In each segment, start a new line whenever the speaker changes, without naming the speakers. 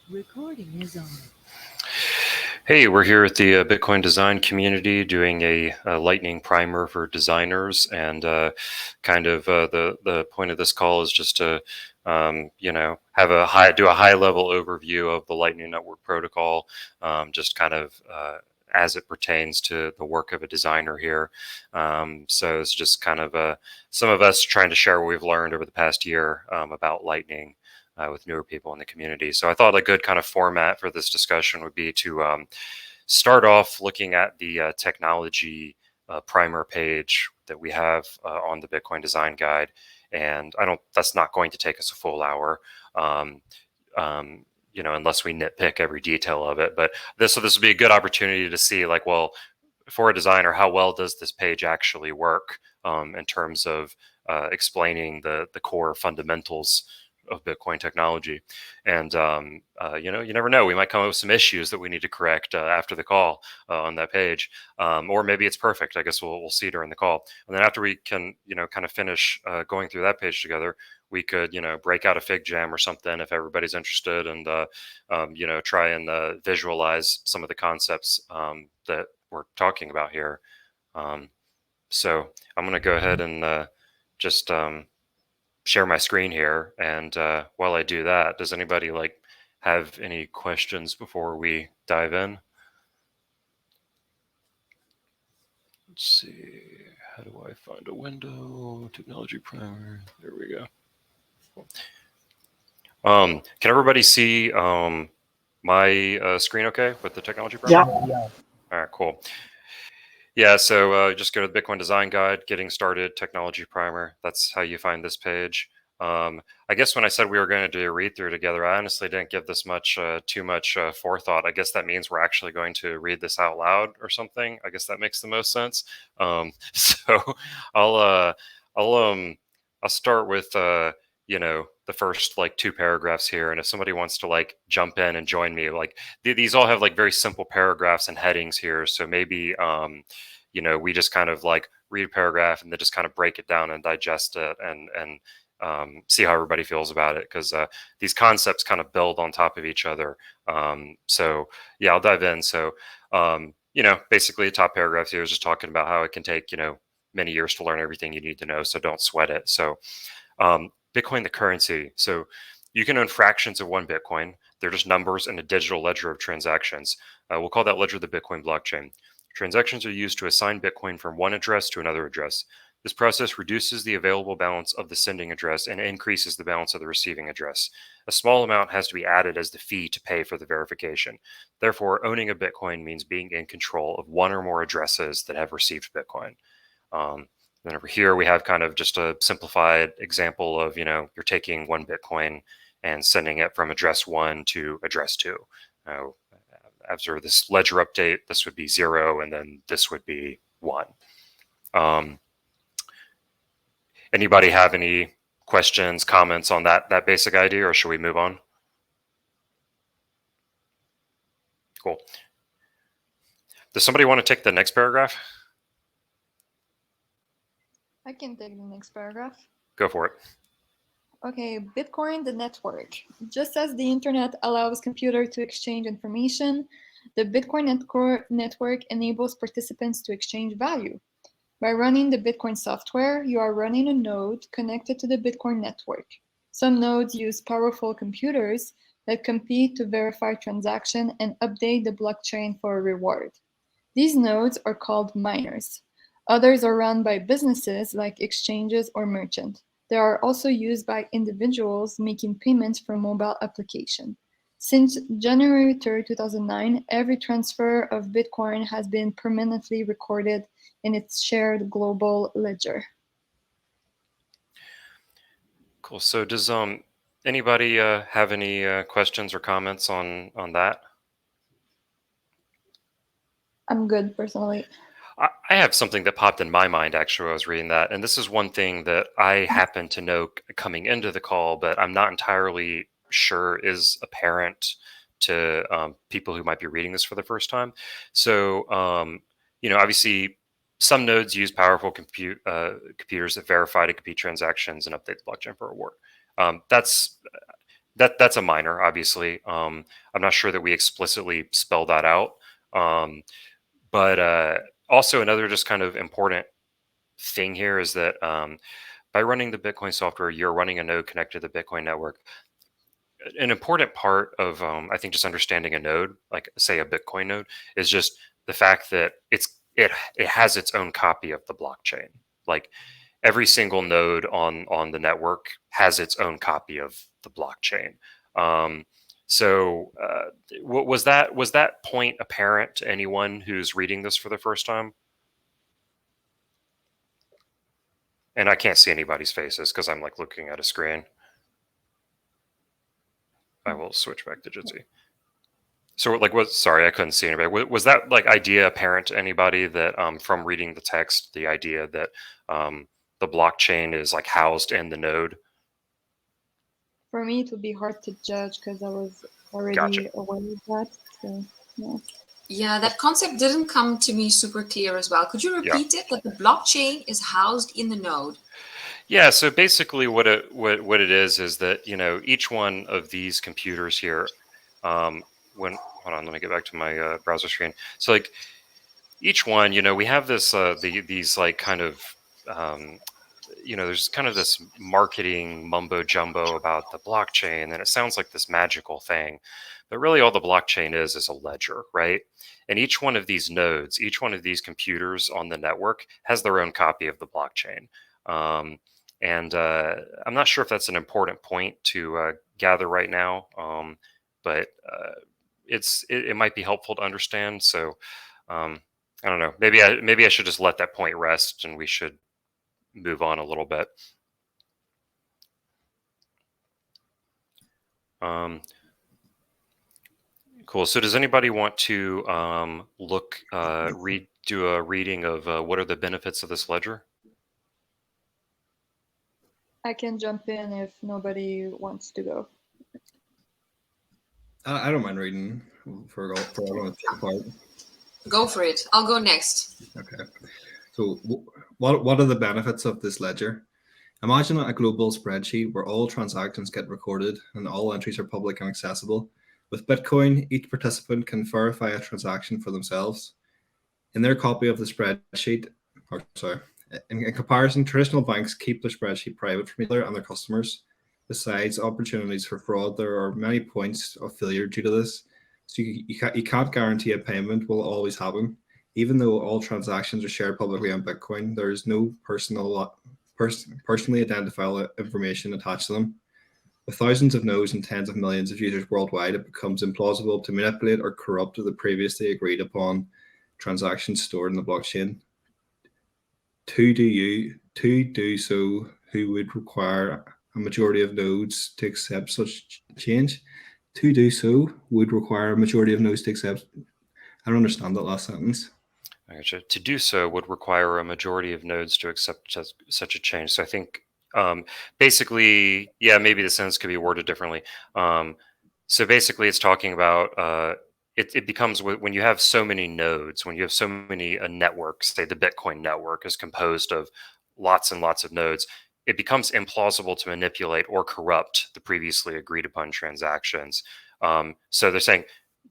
Recording is on.
Hey, we're here at the Bitcoin design community doing a lightning primer for designers, and the point of this call is just to have do a high level overview of the Lightning Network protocol, just kind of as it pertains to the work of a designer here. So it's just kind of some of us trying to share what we've learned over the past year about Lightning. With newer people in the community. So I thought a good kind of format for this discussion would be to start off looking at the technology primer page that we have on the Bitcoin Design Guide. And that's not going to take us a full hour. Um, unless we nitpick every detail of it. But this would be a good opportunity to see, like, well, for a designer, how well does this page actually work in terms of explaining the core fundamentals of Bitcoin technology. And you never know, we might come up with some issues that we need to correct after the call on that page, or maybe it's perfect. I guess we'll see during the call. And then after we can kind of finish going through that page together, we could break out a FigJam or something if everybody's interested, and try and visualize some of the concepts that we're talking about here. So I'm going to go ahead and just share my screen here, and while I do that, does anybody have any questions before we dive in? Let's see, how do I find a window? Technology primer, there we go. Can everybody see my screen okay with the technology primer?
Yeah.
All right, cool. Yeah, so just go to the Bitcoin Design Guide, Getting Started, Technology Primer. That's how you find this page. I guess when I said we were going to do a read through together, I honestly didn't give this too much forethought. I guess that means we're actually going to read this out loud or something. I guess that makes the most sense. So I'll uh, I'll start with the first two paragraphs here, and if somebody wants to jump in and join me, these all have very simple paragraphs and headings here, so maybe we just kind of read a paragraph and then just kind of break it down and digest it, and see how everybody feels about it, because these concepts kind of build on top of each other. So yeah, I'll dive in. So basically the top paragraph here is just talking about how it can take many years to learn everything you need to know, so don't sweat it. So Bitcoin, the currency. So you can own fractions of one Bitcoin. They're just numbers in a digital ledger of transactions. We'll call that ledger the Bitcoin blockchain. Transactions are used to assign Bitcoin from one address to another address. This process reduces the available balance of the sending address and increases the balance of the receiving address. A small amount has to be added as the fee to pay for the verification. Therefore, owning a Bitcoin means being in control of one or more addresses that have received Bitcoin. Then over here, we have kind of just a simplified example of, you're taking one Bitcoin and sending it from address 1 to address 2. After this ledger update, this would be 0, and then this would be 1. Anybody have any questions, comments on that basic idea, or should we move on? Cool. Does somebody want to take the next paragraph?
I can take the next paragraph.
Go for it.
Okay, Bitcoin, the network. Just as the internet allows computers to exchange information, the Bitcoin network enables participants to exchange value. By running the Bitcoin software, you are running a node connected to the Bitcoin network. Some nodes use powerful computers that compete to verify transactions and update the blockchain for a reward. These nodes are called miners. Others are run by businesses like exchanges or merchants. They are also used by individuals making payments from mobile applications. Since January 3rd, 2009, every transfer of Bitcoin has been permanently recorded in its shared global ledger.
Cool. So does anybody have any questions or comments on that?
I'm good, personally.
I have something that popped in my mind, actually, when I was reading that. And this is one thing that I happen to know coming into the call, but I'm not entirely sure is apparent to people who might be reading this for the first time. So, obviously, some nodes use powerful computers that verify to compute transactions and update the blockchain for reward. That's that's a minor, obviously. I'm not sure that we explicitly spell that out. Um, but also another just kind of important thing here is that by running the Bitcoin software, you're running a node connected to the Bitcoin network. An important part of I think just understanding a node, like say a Bitcoin node, is just the fact that it has its own copy of the blockchain. Like every single node on the network has its own copy of the blockchain. Um, so was that point apparent to anyone who's reading this for the first time? And I can't see anybody's faces because I'm like looking at a screen. I will switch back to Jitsi. So, like, sorry, I couldn't see anybody. Was that like idea apparent to anybody that from reading the text, the idea that the blockchain is like housed in the node?
For me, it would be hard to judge because I was
Gotcha.
already aware of that. So, yeah.
Yeah, that concept didn't come to me super clear as well. Could you
Yeah.
repeat it? That the blockchain is housed in the node.
Yeah. So basically, what it is that each one of these computers here, when hold on, let me get back to my browser screen. So like each one, we have this these like kind of um, there's kind of this marketing mumbo jumbo about the blockchain, and it sounds like this magical thing. But really, all the blockchain is a ledger, right? And each one of these nodes, each one of these computers on the network has their own copy of the blockchain. Um, and I'm not sure if that's an important point to gather right now, but it might be helpful to understand. So um, I don't know. Maybe I should just let that point rest, and we should move on a little bit. Cool. So does anybody want to do a reading of what are the benefits of this ledger?
I can jump in if nobody wants to go.
I don't mind reading for everyone to take part.
Go for it. I'll go next.
Okay. So what are the benefits of this ledger? Imagine a global spreadsheet where all transactions get recorded and all entries are public and accessible. With Bitcoin, each participant can verify a transaction for themselves. In their copy of the spreadsheet, in comparison, traditional banks keep their spreadsheet private from each other and their customers. Besides opportunities for fraud, there are many points of failure due to this. So you can't guarantee a payment will always happen. Even though all transactions are shared publicly on Bitcoin, there is no personally identifiable information attached to them. With thousands of nodes and tens of millions of users worldwide, it becomes implausible to manipulate or corrupt the previously agreed upon transactions stored in the blockchain. To do so, who would require a majority of nodes to accept such change? To do so would require a majority of nodes to accept. I don't understand that last sentence.
I gotcha. To do so would require a majority of nodes to accept such a change. So I think basically, yeah, maybe the sentence could be worded differently. So basically, it's talking about it becomes when you have so many nodes, when you have so many networks, say the Bitcoin network is composed of lots and lots of nodes, it becomes implausible to manipulate or corrupt the previously agreed upon transactions. So they're saying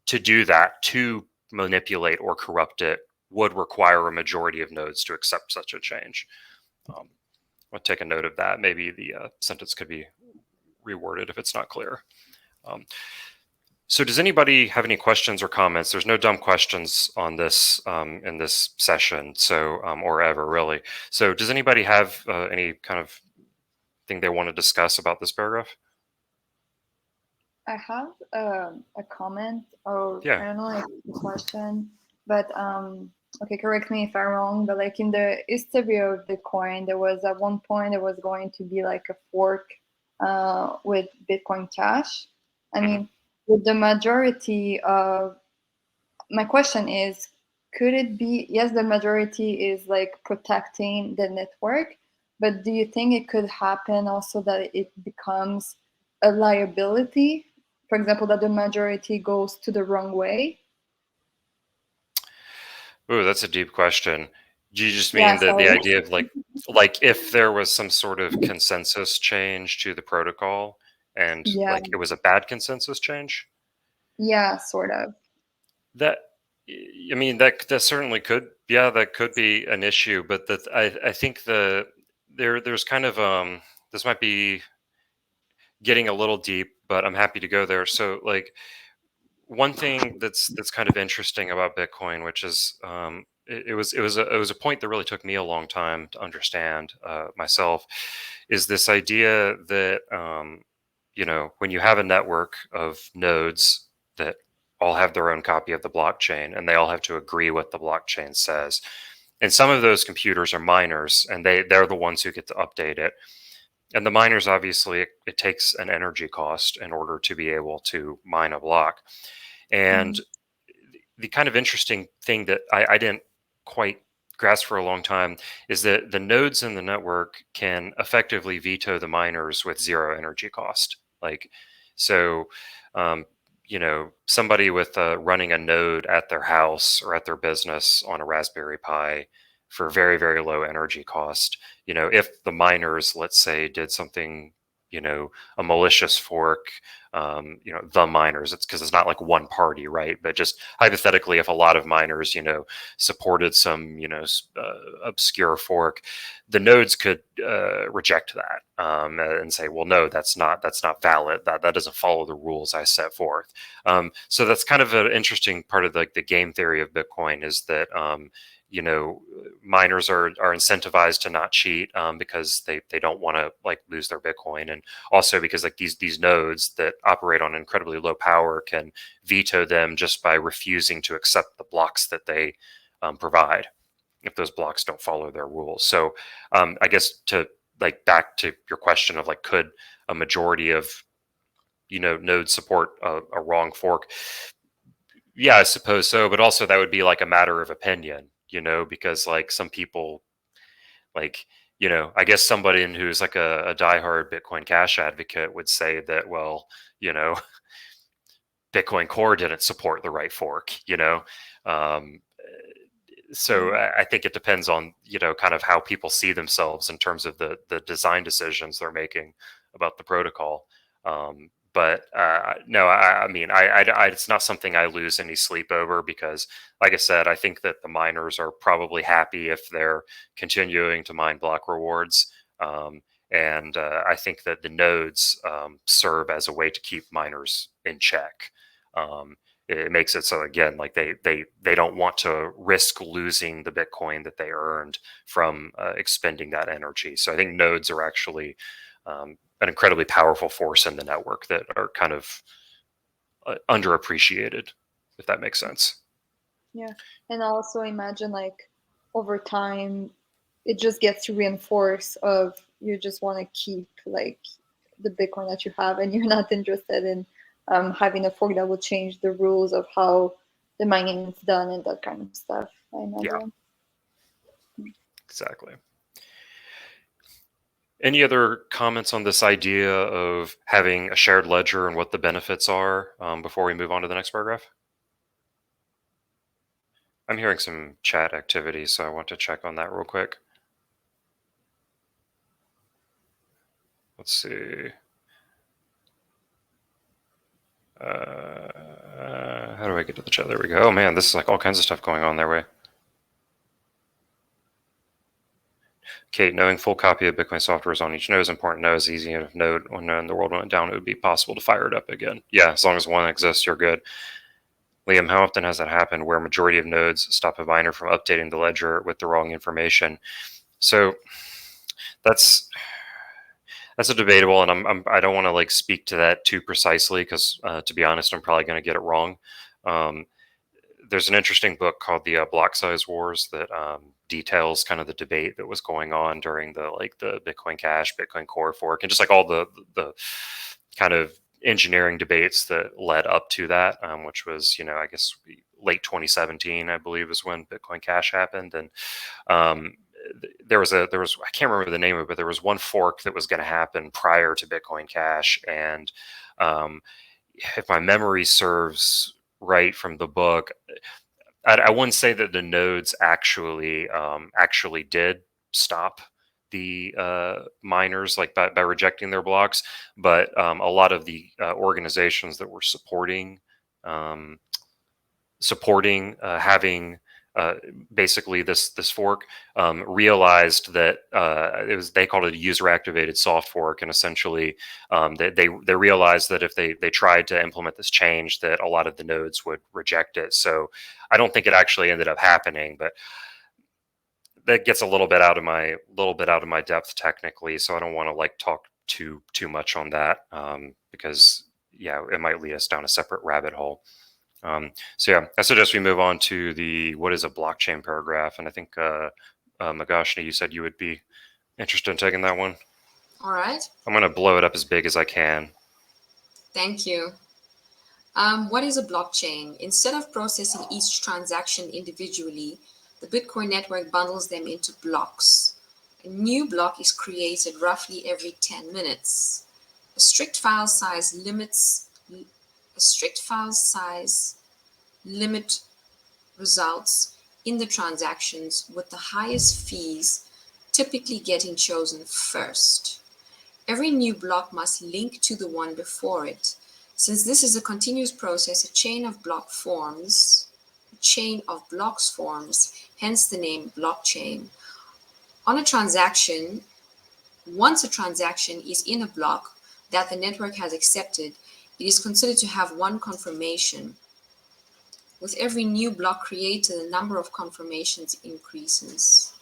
to do that, to manipulate or corrupt it, would require a majority of nodes to accept such a change. I'll take a note of that. Maybe the sentence could be reworded if it's not clear. So does anybody have any questions or comments? There's no dumb questions on this in this session, so or ever really. So does anybody have any kind of thing they want to discuss about this paragraph?
I have a comment, or
Yeah.
I don't know if it's a question, but okay, correct me if I'm wrong, but like in the history of Bitcoin, there was at one point there was going to be like a fork with Bitcoin Cash. I mean, with the majority of, my question is, could it be, yes, the majority is like protecting the network, but do you think it could happen also that it becomes a liability? For example, that the majority goes to the wrong way?
Ooh, that's a deep question. Do you just
Yeah,
mean that the
sorry.
idea of like if there was some sort of consensus change to the protocol and
Yeah.
like it was a bad consensus change.
Yeah, sort of.
That, I mean, that certainly could, yeah, that could be an issue, but I think there's kind of this might be getting a little deep, but I'm happy to go there. So like one thing that's kind of interesting about Bitcoin, which is it was a point that really took me a long time to understand myself, is this idea that when you have a network of nodes that all have their own copy of the blockchain and they all have to agree what the blockchain says, and some of those computers are miners and they're the ones who get to update it. And the miners, obviously, it takes an energy cost in order to be able to mine a block. And the kind of interesting thing that I didn't quite grasp for a long time is that the nodes in the network can effectively veto the miners with zero energy cost. Like, so, somebody with running a node at their house or at their business on a Raspberry Pi for very, very low energy cost, if the miners, let's say, did something, a malicious fork, the miners, it's because it's not like one party, right? But just hypothetically, if a lot of miners, supported some, obscure fork, the nodes could reject that and say, well, no, that's not valid. That doesn't follow the rules I set forth. So that's kind of an interesting part of the game theory of Bitcoin, is that miners are incentivized to not cheat because they don't want to like lose their Bitcoin, and also because like these nodes that operate on incredibly low power can veto them just by refusing to accept the blocks that they provide if those blocks don't follow their rules. So I guess to like back to your question of like, could a majority of nodes support a wrong fork? Yeah, I suppose so, but also that would be like a matter of opinion, because like some people like, I guess somebody who's like a diehard Bitcoin Cash advocate would say that, well, Bitcoin Core didn't support the right fork, Um, so I think it depends on, kind of how people see themselves in terms of the design decisions they're making about the protocol. But no, I mean, it's not something I lose any sleep over, because, like I said, I think that the miners are probably happy if they're continuing to mine block rewards. And I think that the nodes serve as a way to keep miners in check. It makes it so, again, like they don't want to risk losing the Bitcoin that they earned from expending that energy. So I think nodes are actually an incredibly powerful force in the network that are kind of underappreciated, if that makes sense.
Yeah, and also imagine like over time, it just gets reinforced of you just want to keep like the Bitcoin that you have, and you're not interested in having a fork that will change the rules of how the mining is done and that kind of stuff. I imagine.
Yeah, exactly. Any other comments on this idea of having a shared ledger and what the benefits are before we move on to the next paragraph? I'm hearing some chat activity, so I want to check on that real quick. Let's see. How do I get to the chat? There we go. Oh man, this is like all kinds of stuff going on their way. Kate, knowing full copy of Bitcoin software is on each node is important. No, it's easy. If node when the world went down, it would be possible to fire it up again. Yeah, as long as one exists, you're good. Liam, how often has that happened where a majority of nodes stop a miner from updating the ledger with the wrong information? So that's a debatable, and I don't want to like speak to that too precisely, because to be honest, I'm probably going to get it wrong. There's an interesting book called The Block Size Wars that details kind of the debate that was going on during the Bitcoin Cash, Bitcoin Core fork, and just like all the kind of engineering debates that led up to that, which was, I guess late 2017, I believe, is when Bitcoin Cash happened. And there was I can't remember the name of it, but there was one fork that was going to happen prior to Bitcoin Cash. And if my memory serves right from the book, I wouldn't say that the nodes actually did stop the miners like by rejecting their blocks, but a lot of the organizations that were supporting having basically this fork realized that they called it a user activated soft fork, and essentially they realized that if they tried to implement this change, that a lot of the nodes would reject it. So I don't think it actually ended up happening, but that gets a little bit out of my depth technically, so I don't want to like talk too much on that because yeah, it might lead us down a separate rabbit hole. So yeah, I suggest we move on to the what is a blockchain paragraph, and I think Magashni, you said you would be interested in taking that one.
All right.
I'm going to blow it up as big as I can.
Thank you. What is a blockchain? Instead of processing each transaction individually, the Bitcoin network bundles them into blocks. A new block is created roughly every 10 minutes. A strict file size limit results in the transactions with the highest fees typically getting chosen first. Every new block must link to the one before it. Since this is a continuous process, a chain of blocks forms, hence the name blockchain. Once a transaction is in a block that the network has accepted, it is considered to have one confirmation. With every new block created, the number of confirmations increases.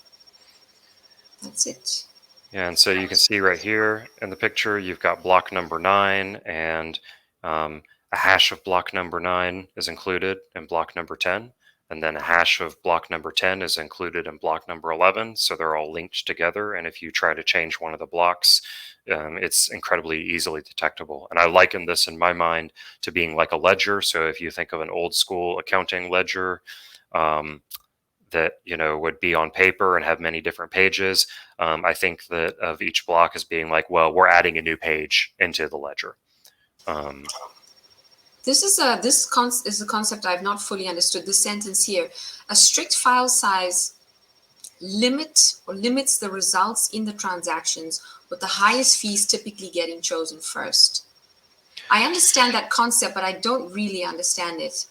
That's it.
Yeah, and so you can see right here in the picture, you've got block number 9, and a hash of block number 9 is included in block number 10, and then a hash of block number 10 is included in block number 11. So they're all linked together, and if you try to change one of the blocks, it's incredibly easily detectable. And I liken this in my mind to being like a ledger. So if you think of an old school accounting ledger, that would be on paper and have many different pages. I think that of each block as being like, well, we're adding a new page into the ledger.
This is a concept I've not fully understood. This sentence here: a strict file size limits the results in the transactions with the highest fees typically getting chosen first. I understand that concept, but I don't really understand it.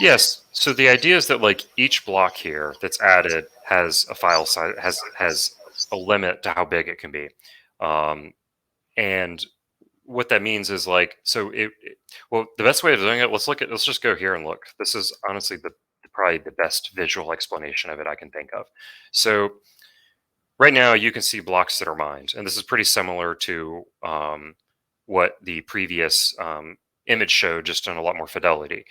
Yes. So the idea is that like each block here that's added has a file size, has a limit to how big it can be. And what that means is like, so well, the best way of doing it, let's just go here and look. This is honestly probably the best visual explanation of it I can think of. So right now you can see blocks that are mined, and this is pretty similar to what the previous image showed, just in a lot more fidelity.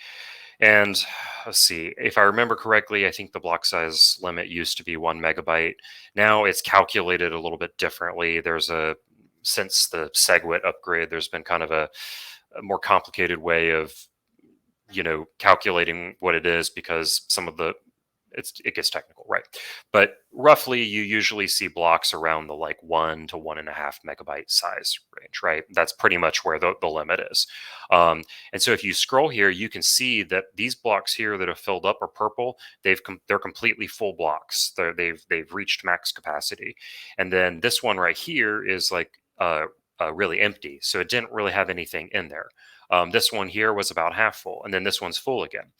And let's see, if I remember correctly, I think the block size limit used to be 1 megabyte. Now it's calculated a little bit differently. Since the SegWit upgrade, there's been kind of a more complicated way of, calculating what it is, because it gets technical, right? But roughly, you usually see blocks around the like 1 to 1.5 megabyte size range, right? That's pretty much where the limit is. And so if you scroll here, you can see that these blocks here that have filled up are purple. They're completely full blocks. They've reached max capacity. And then this one right here is like really empty, so it didn't really have anything in there. This one here was about half full, and then this one's full again.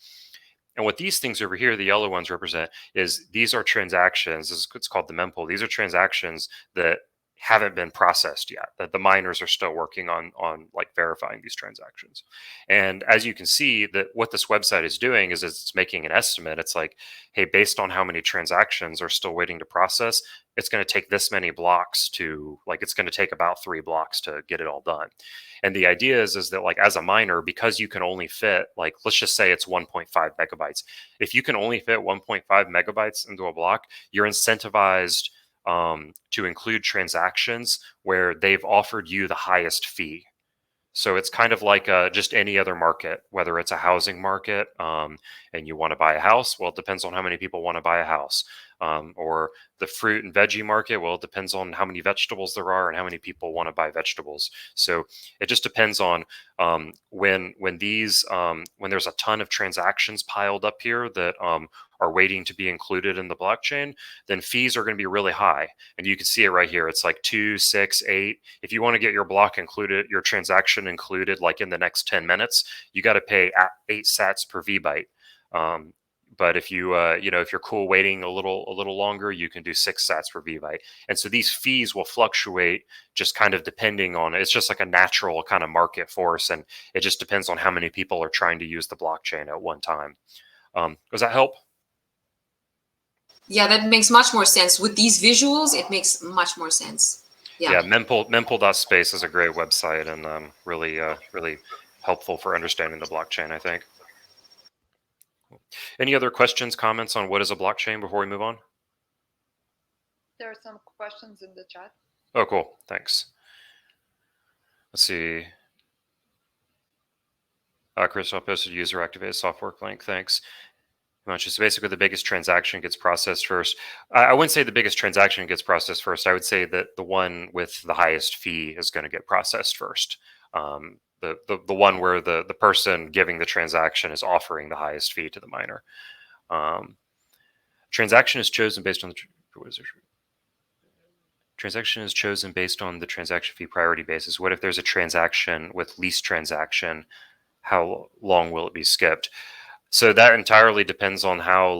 And what these things over here, the yellow ones, represent is these are transactions. It's called the mempool. These are transactions that haven't been processed yet, that the miners are still working on like verifying these transactions. And as you can see, that what this website is doing is it's making an estimate. It's like, hey, based on how many transactions are still waiting to process, it's going to take this many blocks it's going to take about 3 blocks to get it all done. And the idea is that like as a miner, because you can only fit, like, let's just say it's 1.5 megabytes. If you can only fit 1.5 megabytes into a block, you're incentivized to include transactions where they've offered you the highest fee. So it's kind of like just any other market, whether it's a housing market and you want to buy a house. Well, it depends on how many people want to buy a house. Or the fruit and veggie market, well, it depends on how many vegetables there are and how many people want to buy vegetables. So it just depends on when there's a ton of transactions piled up here that are waiting to be included in the blockchain, then fees are going to be really high. And you can see it right here. It's like 2, 6, 8. If you want to get your block included, your transaction included, like in the next 10 minutes, you got to pay 8 sats per VByte. But if you if you're cool waiting a little longer, you can do 6 sats per VByte. And so these fees will fluctuate just kind of depending on, it's just like a natural kind of market force, and it just depends on how many people are trying to use the blockchain at one time. Does that help?
Yeah, that makes much more sense. With these visuals, it makes much more sense.
Yeah, mempool.space is a great website and really helpful for understanding the blockchain, I think. Any other questions, comments on what is a blockchain before we move on?
There are some questions in the chat.
Oh, cool. Thanks. Let's see. Crystal posted user activated software link. Thanks. So basically the biggest transaction gets processed first. I wouldn't say the biggest transaction gets processed first. I would say that the one with the highest fee is going to get processed first. The one where the person giving the transaction is offering the highest fee to the miner. Transaction is chosen based on the transaction is chosen based on the transaction fee priority basis. What if there's a transaction with least transaction? How long will it be skipped? So that entirely depends on how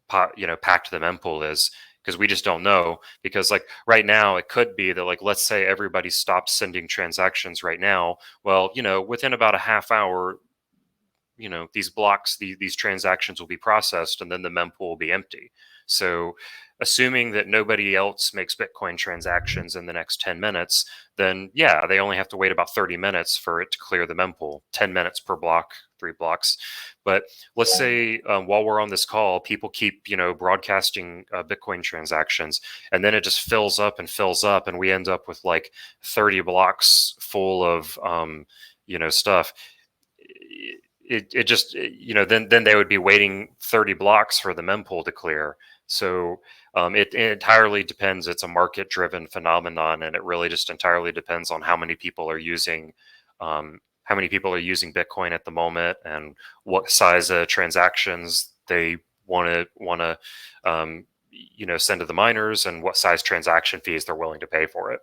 packed the mempool is, because we just don't know. Because like right now, it could be that, like, let's say everybody stops sending transactions right now. Well, within about a half hour, these blocks, these transactions will be processed, and then the mempool will be empty. So assuming that nobody else makes Bitcoin transactions in the next 10 minutes, then yeah, they only have to wait about 30 minutes for it to clear the mempool, 10 minutes per block, 3 blocks. But let's say while we're on this call, people keep, broadcasting Bitcoin transactions, and then it just fills up, and we end up with like 30 blocks full of, stuff. It just, then they would be waiting 30 blocks for the mempool to clear. So it entirely depends. It's a market-driven phenomenon, and it really just entirely depends on how many people are using Bitcoin at the moment, and what size of transactions they want to send to the miners, and what size transaction fees they're willing to pay for it.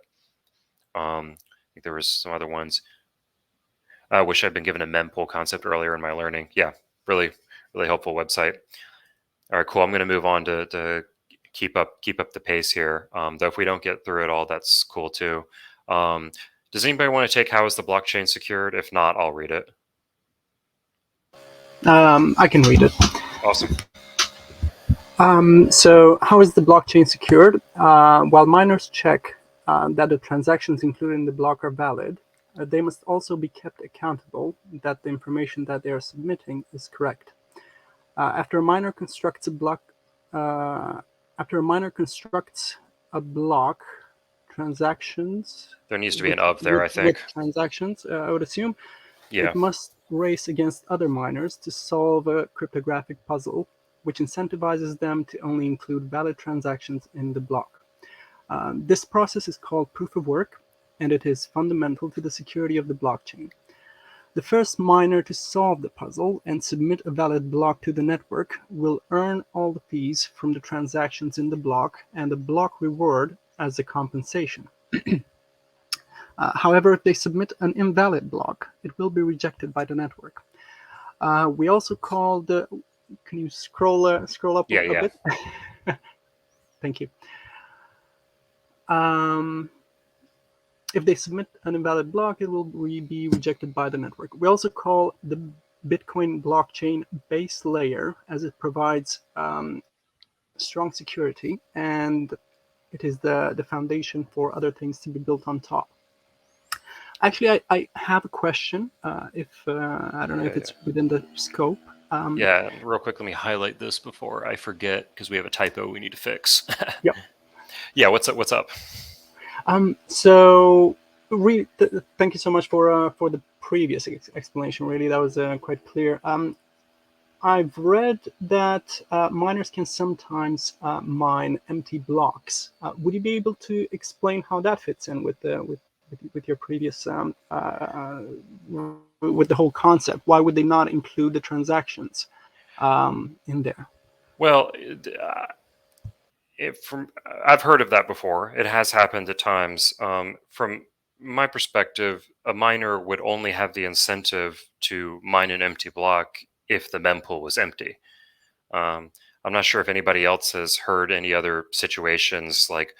I think there was some other ones. I wish I'd been given a mempool concept earlier in my learning. Yeah, really helpful website. All right, cool. I'm going to move on to keep up the pace here. Though if we don't get through it all, that's cool too. Does anybody want to take how is the blockchain secured? If not, I'll read it.
I can read it.
Awesome.
So how is the blockchain secured? While miners check that the transactions included in the block are valid, they must also be kept accountable that the information that they are submitting is correct. After a miner constructs a block, transactions.
There needs to be an of there, I think.
With transactions, I would assume.
Yeah.
It must race against other miners to solve a cryptographic puzzle, which incentivizes them to only include valid transactions in the block. This process is called proof of work, and it is fundamental to the security of the blockchain. The first miner to solve the puzzle and submit a valid block to the network will earn all the fees from the transactions in the block and the block reward as a compensation. However, if they submit an invalid block, it will be rejected by the network. We also call the... Can you scroll up a bit? Thank you. If they submit an invalid block, it will be rejected by the network. We also call the Bitcoin blockchain base layer, as it provides strong security, and it is the foundation for other things to be built on top. Actually, I have a question. I don't know if it's within the scope.
Real quick, let me highlight this before I forget, because we have a typo we need to fix.
Yep.
Yeah, what's up?
So, thank you so much for the previous explanation. Really, that was quite clear. I've read that miners can sometimes mine empty blocks. Would you be able to explain how that fits in with your previous with the whole concept? Why would they not include the transactions in there?
Well, I've heard of that before. It has happened at times. From my perspective, a miner would only have the incentive to mine an empty block if the mempool was empty. I'm not sure if anybody else has heard any other situations like,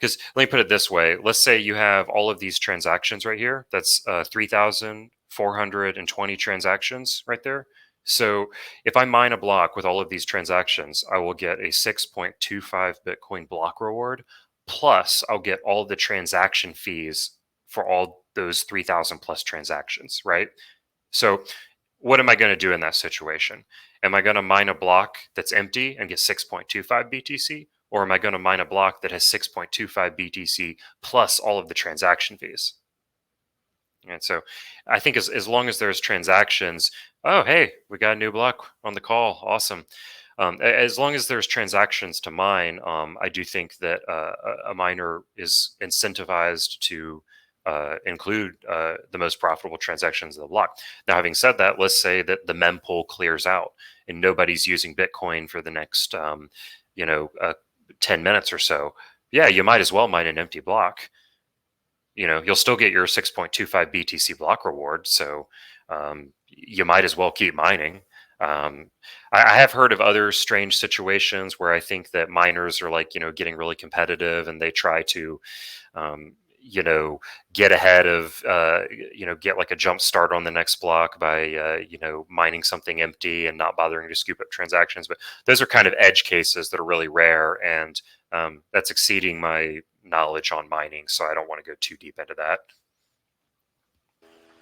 because let me put it this way. Let's say you have all of these transactions right here. That's 3,420 transactions right there. So if I mine a block with all of these transactions, I will get a 6.25 Bitcoin block reward. Plus, I'll get all the transaction fees for all those 3,000 plus transactions, right? So what am I going to do in that situation? Am I going to mine a block that's empty and get 6.25 BTC? Or am I going to mine a block that has 6.25 BTC plus all of the transaction fees? And so I think as long as there's transactions, oh, hey, we got a new block on the call. Awesome. As long as there's transactions to mine, I do think that a miner is incentivized to include the most profitable transactions of the block. Now, having said that, let's say that the mempool clears out and nobody's using Bitcoin for the next, 10 minutes or so. Yeah, you might as well mine an empty block. You'll still get your 6.25 BTC block reward. So you might as well keep mining. I have heard of other strange situations where I think that miners are getting really competitive and they try to, get ahead of, get like a jump start on the next block by, mining something empty and not bothering to scoop up transactions. But those are kind of edge cases that are really rare. And that's exceeding my knowledge on mining. So I don't want to go too deep into that.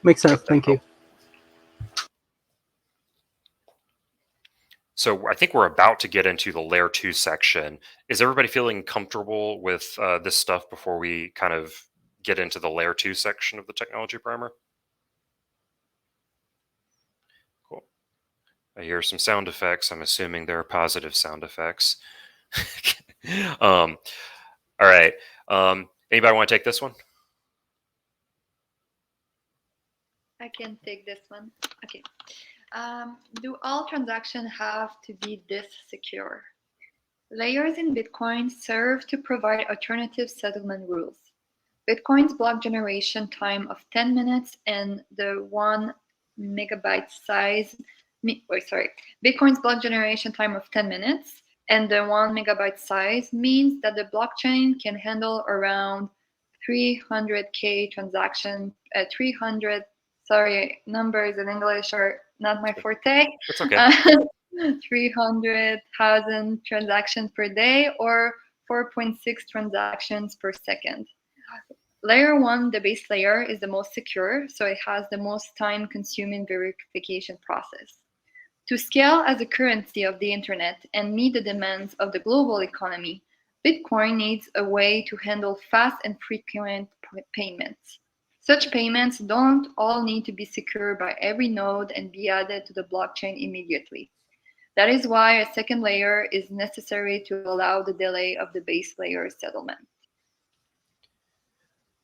Makes sense. Thank you.
So I think we're about to get into the layer 2 section. Is everybody feeling comfortable with this stuff before we kind of get into the layer 2 section of the technology primer? Cool. I hear some sound effects. I'm assuming they're positive sound effects. All right. Anybody want to take this one?
I can take this one. Okay. Do all transactions have to be this secure? Layers in Bitcoin serve to provide alternative settlement rules. Bitcoin's block generation time of 10 minutes and the 1 megabyte size, Bitcoin's block generation time of 10 minutes and the 1 megabyte size means that the blockchain can handle around 300K transactions, 300, sorry, numbers in English are not my forte.
It's okay.
300,000 transactions per day or 4.6 transactions per second. Layer 1, the base layer, is the most secure, so it has the most time-consuming verification process. To scale as a currency of the internet and meet the demands of the global economy, Bitcoin needs a way to handle fast and frequent payments. Such payments don't all need to be secured by every node and be added to the blockchain immediately. That is why a second layer is necessary to allow the delay of the base layer settlement.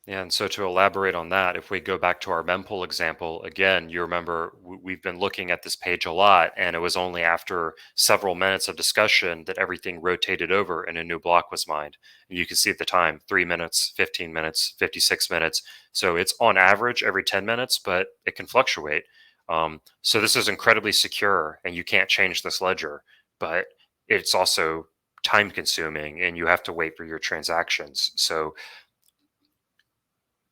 Yeah, and so to elaborate on that, if we go back to our mempool example, again, you remember we've been looking at this page a lot, and it was only after several minutes of discussion that everything rotated over and a new block was mined. And you can see at the time, 3 minutes, 15 minutes, 56 minutes. So it's on average every 10 minutes, but it can fluctuate. So this is incredibly secure, and you can't change this ledger, but it's also time consuming, and you have to wait for your transactions. So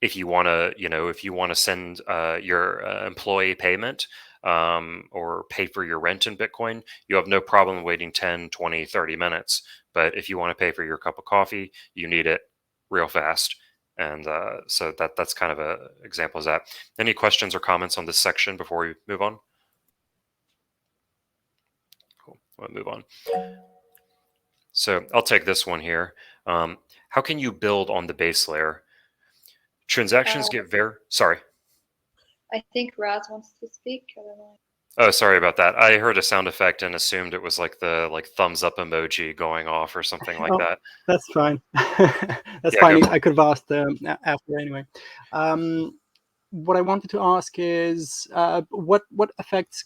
if you want to send your employee payment or pay for your rent in Bitcoin, you have no problem waiting 10, 20, 30 minutes. But if you want to pay for your cup of coffee, you need it real fast. And so that's kind of an example of that. Any questions or comments on this section before we move on? Cool. We'll move on. So I'll take this one here. How can you build on the base layer? Transactions get sorry.
I think Raz wants to speak. I don't know.
Oh, sorry about that. I heard a sound effect and assumed it was like the thumbs up emoji going off or something like
Oh,
that.
that's fine. That's
Yeah, go
fine.
for
I could have asked after anyway. What I wanted to ask is what affects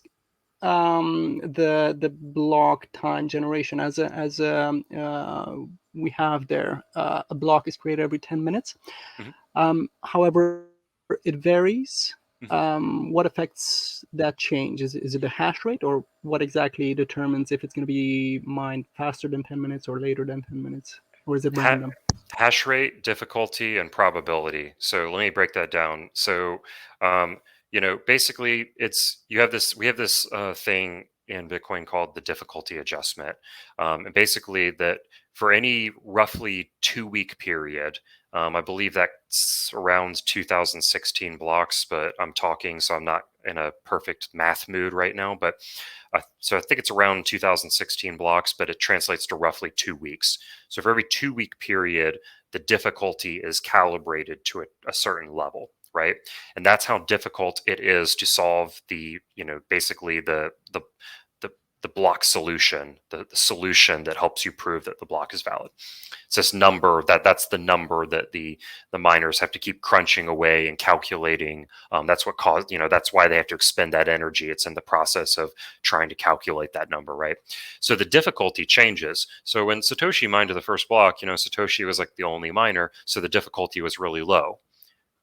the block time generation we have there. A block is created every 10 minutes. However, it varies. What affects that change? Is it the hash rate, or what exactly determines if it's going to be mined faster than 10 minutes or later than 10 minutes? Or is it
Ha-
random?
hash rate, difficulty, and probability. So let me break that down. So, basically, we have this thing in Bitcoin called the difficulty adjustment, and basically that for any roughly 2 week period, I believe that's around 2016 blocks, but I'm talking, so I'm not in a perfect math mood right now, but so I think it's around 2016 blocks, but it translates to roughly 2 weeks. So for every 2 week period, the difficulty is calibrated to a certain level, right? And that's how difficult it is to solve basically the block solution, the solution that helps you prove that the block is valid. It's this number that's the number that the miners have to keep crunching away and calculating. That's what caused, that's why they have to expend that energy. It's in the process of trying to calculate that number, right? So the difficulty changes. So when Satoshi mined the first block, Satoshi was like the only miner, so the difficulty was really low.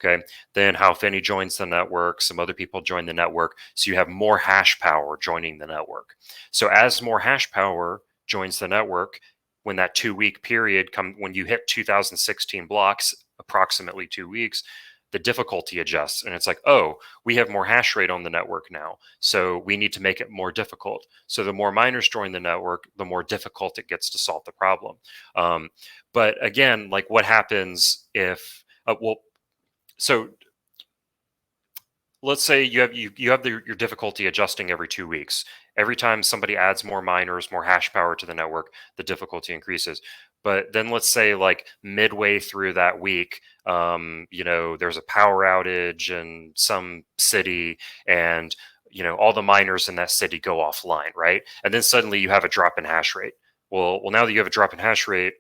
Okay. Then Hal Finney joins the network. Some other people join the network. So you have more hash power joining the network. So as more hash power joins the network, when that 2 week period when you hit 2016 blocks, approximately 2 weeks, the difficulty adjusts. And it's like, oh, we have more hash rate on the network now. So we need to make it more difficult. So the more miners join the network, the more difficult it gets to solve the problem. But again, like what happens if, so let's say you have your difficulty adjusting every 2 weeks. Every time somebody adds more miners, more hash power to the network, the difficulty increases. But then let's say like midway through that week, there's a power outage in some city, and all the miners in that city go offline, right? And then suddenly you have a drop in hash rate. Well, now that you have a drop in hash rate,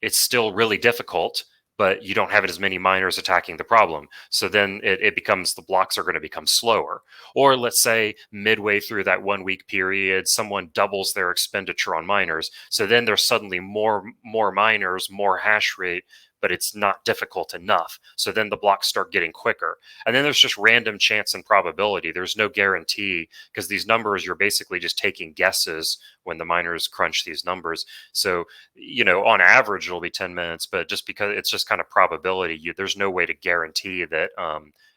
it's still really difficult, but you don't have as many miners attacking the problem. So then it becomes, the blocks are going to become slower. Or let's say midway through that 1 week period, someone doubles their expenditure on miners. So then there's suddenly more miners, more hash rate, but it's not difficult enough. So then the blocks start getting quicker. And then there's just random chance and probability. There's no guarantee, because these numbers, you're basically just taking guesses when the miners crunch these numbers. So, on average, it'll be 10 minutes, but just because it's just kind of probability, there's no way to guarantee that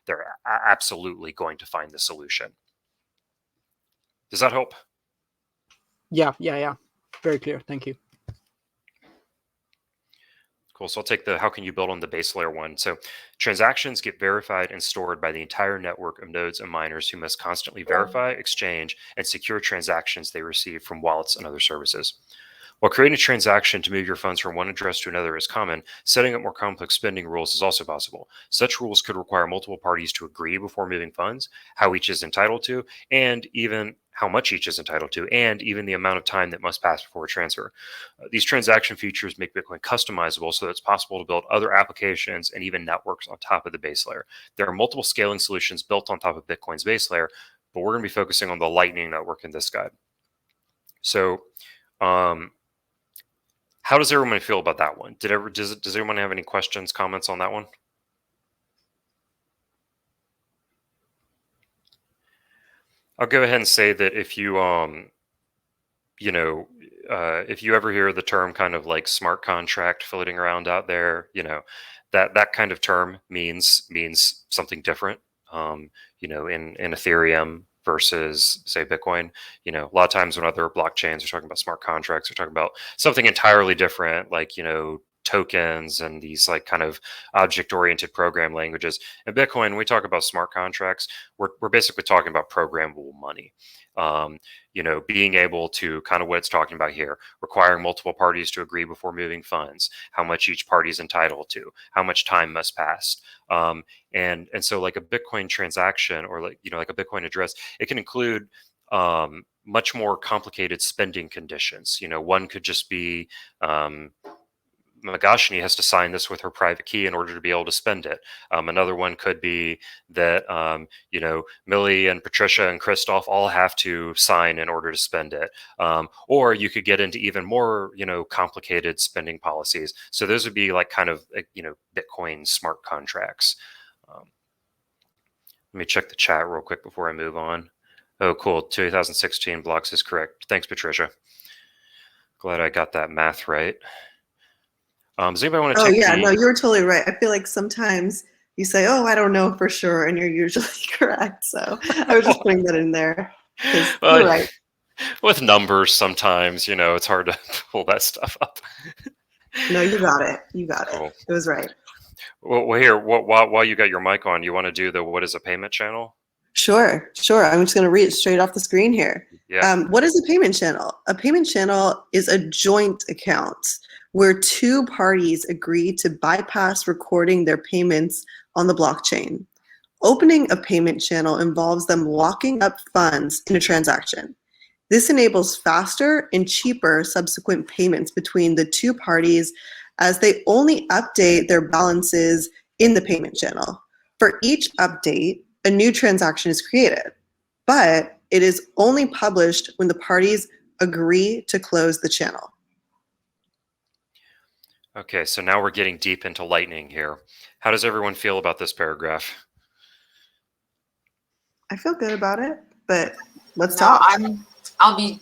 they're absolutely going to find the solution. Does that help?
Yeah. Very clear. Thank you.
Cool. So I'll take the how can you build on the base layer one. So transactions get verified and stored by the entire network of nodes and miners who must constantly verify, exchange, and secure transactions they receive from wallets and other services. While creating a transaction to move your funds from one address to another is common, setting up more complex spending rules is also possible. Such rules could require multiple parties to agree before moving funds, how each is entitled to, and even how much each is entitled to, and even the amount of time that must pass before a transfer. These transaction features make Bitcoin customizable so that it's possible to build other applications and even networks on top of the base layer. There are multiple scaling solutions built on top of Bitcoin's base layer, but we're going to be focusing on the Lightning Network in this guide. So, how does everyone feel about that one? Does everyone have any questions, comments on that one? I'll go ahead and say that if you if you ever hear the term kind of like smart contract floating around out there, that kind of term means something different. In Ethereum versus say Bitcoin, a lot of times when other blockchains are talking about smart contracts, they're talking about something entirely different, like tokens and these like kind of object-oriented program languages. In Bitcoin, when we talk about smart contracts, we're basically talking about programmable money. Being able to kind of what it's talking about here, requiring multiple parties to agree before moving funds, how much each party is entitled to, how much time must pass. And so like a Bitcoin transaction or like a Bitcoin address, it can include much more complicated spending conditions. One could just be Magashini has to sign this with her private key in order to be able to spend it. Another one could be that, Millie and Patricia and Christoph all have to sign in order to spend it. Or you could get into even more, complicated spending policies. So those would be like kind of, Bitcoin smart contracts. Let me check the chat real quick before I move on. Oh, cool. 2016 blocks is correct. Thanks, Patricia. Glad I got that math right. Does anybody want to take
no, you're totally right. I feel like sometimes you say, oh, I don't know for sure, and you're usually correct. So I was just putting that in there.
Well,
you're right.
With numbers, sometimes, it's hard to pull that stuff up.
No, you got it. You got
Cool.
it. It was right.
Well, here, while you got your mic on, you want to do the what is a payment channel?
Sure. I'm just going to read it straight off the screen here.
Yeah.
What is a payment channel? A payment channel is a joint account where two parties agree to bypass recording their payments on the blockchain. Opening a payment channel involves them locking up funds in a transaction. This enables faster and cheaper subsequent payments between the two parties as they only update their balances in the payment channel. For each update, a new transaction is created, but it is only published when the parties agree to close the channel.
Okay, so now we're getting deep into Lightning here. How does everyone feel about this paragraph?
I feel good about it, but let's
No,
talk.
I'll be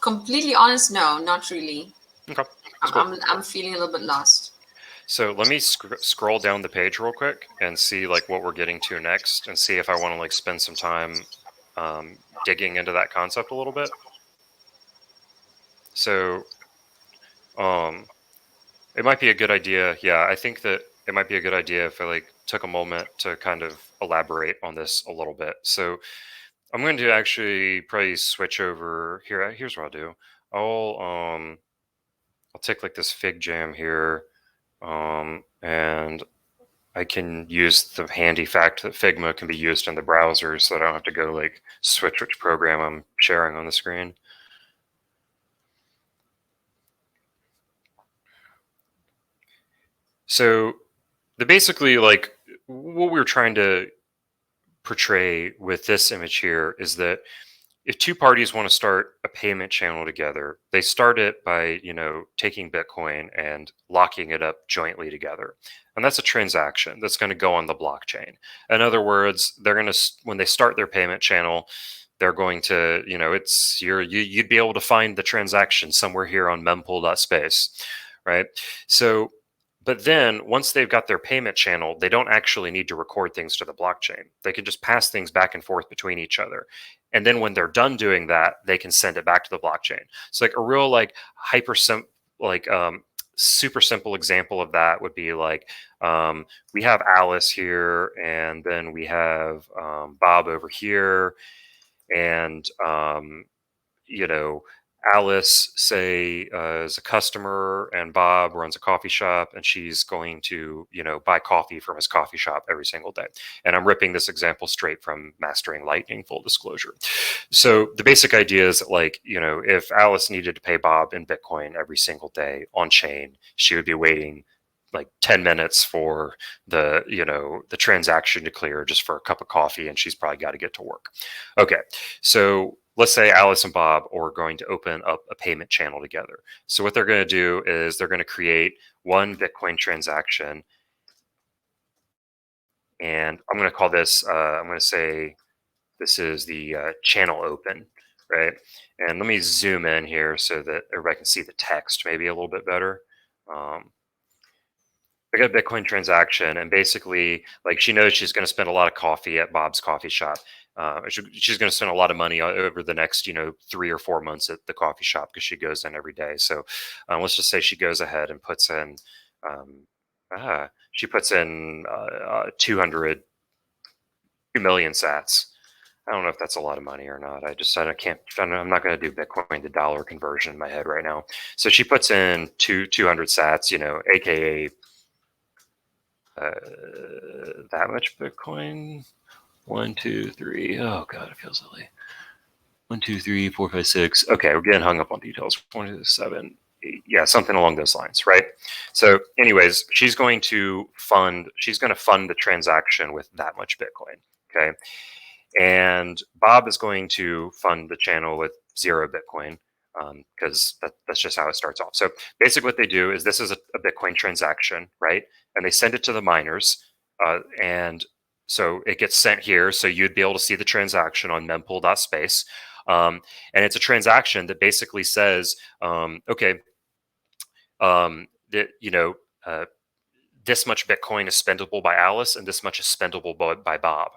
completely honest. No, not really.
Okay, cool.
I'm feeling a little bit lost.
So let me scroll down the page real quick and see like what we're getting to next, and see if I want to like spend some time digging into that concept a little bit. So, it might be a good idea. Yeah, I think that it might be a good idea if I like took a moment to kind of elaborate on this a little bit. So I'm going to actually probably switch over here. Here's what I'll do. I'll take like this FigJam here, and I can use the handy fact that Figma can be used in the browser, so that I don't have to go like switch which program I'm sharing on the screen. So basically like what we're trying to portray with this image here is that if two parties want to start a payment channel together, they start it by, taking Bitcoin and locking it up jointly together. And that's a transaction that's going to go on the blockchain. In other words, they're going to, when they start their payment channel, they're going to, you'd be able to find the transaction somewhere here on mempool.space, right? So, but then once they've got their payment channel, they don't actually need to record things to the blockchain. They can just pass things back and forth between each other. And then when they're done doing that, they can send it back to the blockchain. So like a real like super simple example of that would be like, we have Alice here, and then we have Bob over here. And, Alice, say, is a customer, and Bob runs a coffee shop, and she's going to, buy coffee from his coffee shop every single day. And I'm ripping this example straight from Mastering Lightning, full disclosure. So the basic idea is like, if Alice needed to pay Bob in Bitcoin every single day on chain, she would be waiting like 10 minutes for the transaction to clear just for a cup of coffee, and she's probably got to get to work. Okay, so let's say Alice and Bob are going to open up a payment channel together. So what they're going to do is they're going to create one Bitcoin transaction, and I'm going to call this, I'm going to say this is the channel open, right? And let me zoom in here so that everybody can see the text maybe a little bit better. I got a Bitcoin transaction, and basically, like, she knows she's going to spend a lot of coffee at Bob's coffee shop. She's going to spend a lot of money over the next, 3 or 4 months at the coffee shop because she goes in every day. So let's just say she goes ahead and puts in She puts in 2 million sats. I don't know if that's a lot of money or not. I'm not going to do Bitcoin to dollar conversion in my head right now. So she puts in 200 sats, you know, AKA that much Bitcoin. 1, 2, 3. Oh God, it feels silly. 1, 2, 3, 4, 5, 6. Okay, we're getting hung up on details. 1, 2, 7, 8. Yeah, something along those lines, right? So, anyways, she's going to fund the transaction with that much Bitcoin. Okay. And Bob is going to fund the channel with 0 Bitcoin, because that's just how it starts off. So basically what they do is this is a Bitcoin transaction, right? And they send it to the miners, and so it gets sent here. So you'd be able to see the transaction on mempool.space. And it's a transaction that basically says, okay, that, you know, this much Bitcoin is spendable by Alice and this much is spendable by Bob.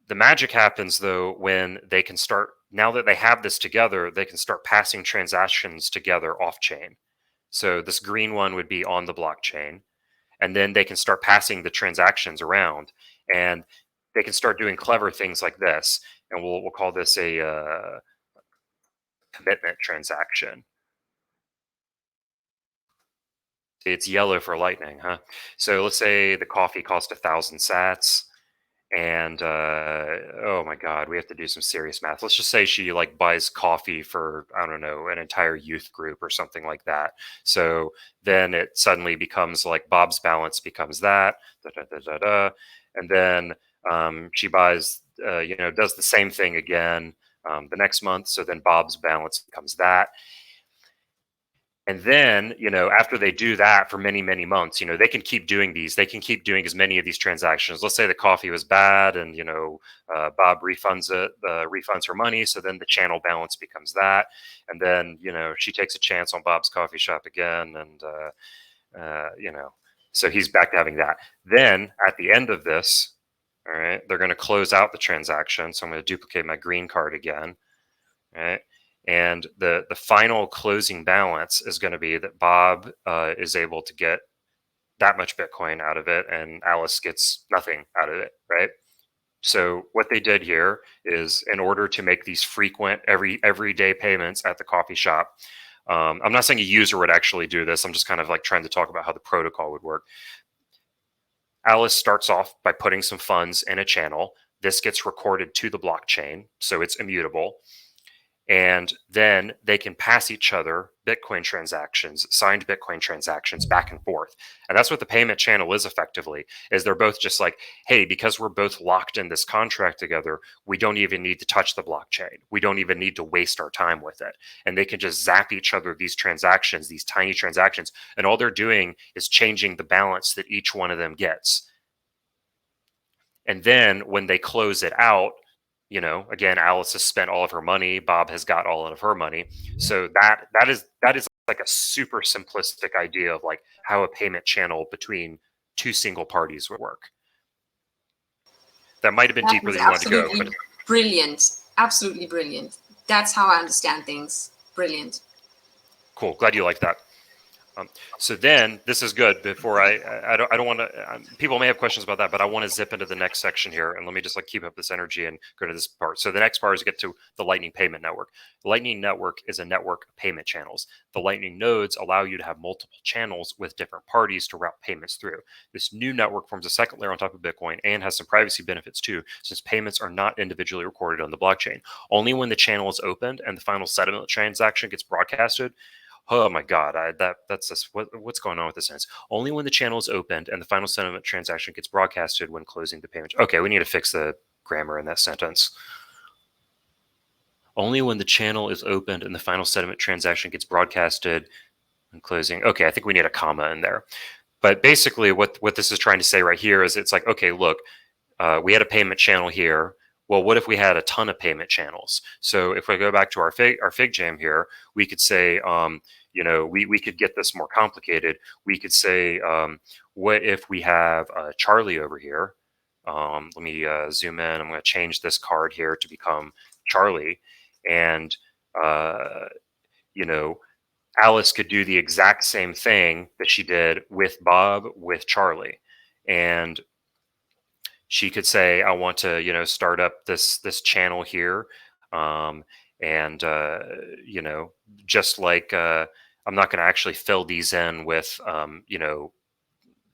The magic happens though when they can start, now that they have this together, they can start passing transactions together off chain. So this green one would be on the blockchain, and then they can start passing the transactions around, and they can start doing clever things like this. And we'll call this a commitment transaction. It's yellow for lightning, huh? So let's say the coffee cost 1,000 sats. And oh my God, we have to do some serious math. Let's just say she like buys coffee for, I don't know, an entire youth group or something like that. So then it suddenly becomes like Bob's balance becomes that, and then she buys, you know, does the same thing again the next month. So then Bob's balance becomes that. And then, you know, after they do that for many, many months, you know, they can keep doing these. They can keep doing as many of these transactions. Let's say the coffee was bad and, you know, Bob refunds her money. So then the channel balance becomes that. And then, you know, she takes a chance on Bob's coffee shop again. And, you know, so he's back to having that. Then at the end of this, all right, they're going to close out the transaction. So I'm going to duplicate my green card again. All right. And the final closing balance is going to be that Bob is able to get that much Bitcoin out of it, and Alice gets nothing out of it, right? So what they did here is, in order to make these frequent, everyday payments at the coffee shop, I'm not saying a user would actually do this. I'm just kind of like trying to talk about how the protocol would work. Alice starts off by putting some funds in a channel. This gets recorded to the blockchain, so it's immutable. And then they can pass each other Bitcoin transactions, signed Bitcoin transactions back and forth. And that's what the payment channel is effectively, is they're both just like, hey, because we're both locked in this contract together, we don't even need to touch the blockchain. We don't even need to waste our time with it. And they can just zap each other these transactions, these tiny transactions. And all they're doing is changing the balance that each one of them gets. And then when they close it out, you know, again, Alice has spent all of her money. Bob has got all of her money. So that is like a super simplistic idea of like how a payment channel between two single parties would work. That might have been deeper than you wanted to go. But
Brilliant. Absolutely brilliant. That's how I understand things. Brilliant.
Cool. Glad you like that. So then this is good. Before I don't want to. People may have questions about that, but I want to zip into the next section here, and let me just like keep up this energy and go to this part. So the next part is get to the Lightning Payment Network. The Lightning Network is a network of payment channels. The Lightning nodes allow you to have multiple channels with different parties to route payments through. This new network forms a second layer on top of Bitcoin and has some privacy benefits too, since payments are not individually recorded on the blockchain. Only when the channel is opened and the final settlement transaction gets broadcasted. Oh my God, that's just what's going on with this sentence. Only when the channel is opened and the final settlement transaction gets broadcasted when closing the payment. Okay, we need to fix the grammar in that sentence. Only when the channel is opened and the final settlement transaction gets broadcasted when closing. Okay, I think we need a comma in there. But basically what this is trying to say right here is it's like, okay, look, we had a payment channel here. Well, what if we had a ton of payment channels? So if we go back to our FigJam here, we could say, you know, we could get this more complicated. We could say, what if we have Charlie over here? Let me zoom in. I'm going to change this card here to become Charlie. And, you know, Alice could do the exact same thing that she did with Bob, with Charlie. And she could say, I want to, start up this channel here. And, just like, I'm not going to actually fill these in with,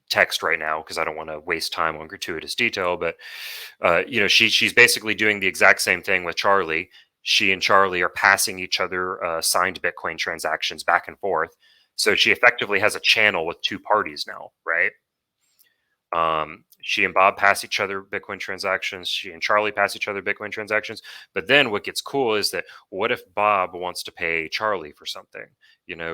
text right now because I don't want to waste time on gratuitous detail. But she's basically doing the exact same thing with Charlie. She and Charlie are passing each other signed Bitcoin transactions back and forth. So she effectively has a channel with two parties now, right? She and Bob pass each other Bitcoin transactions. She and Charlie pass each other Bitcoin transactions. But then what gets cool is that what if Bob wants to pay Charlie for something?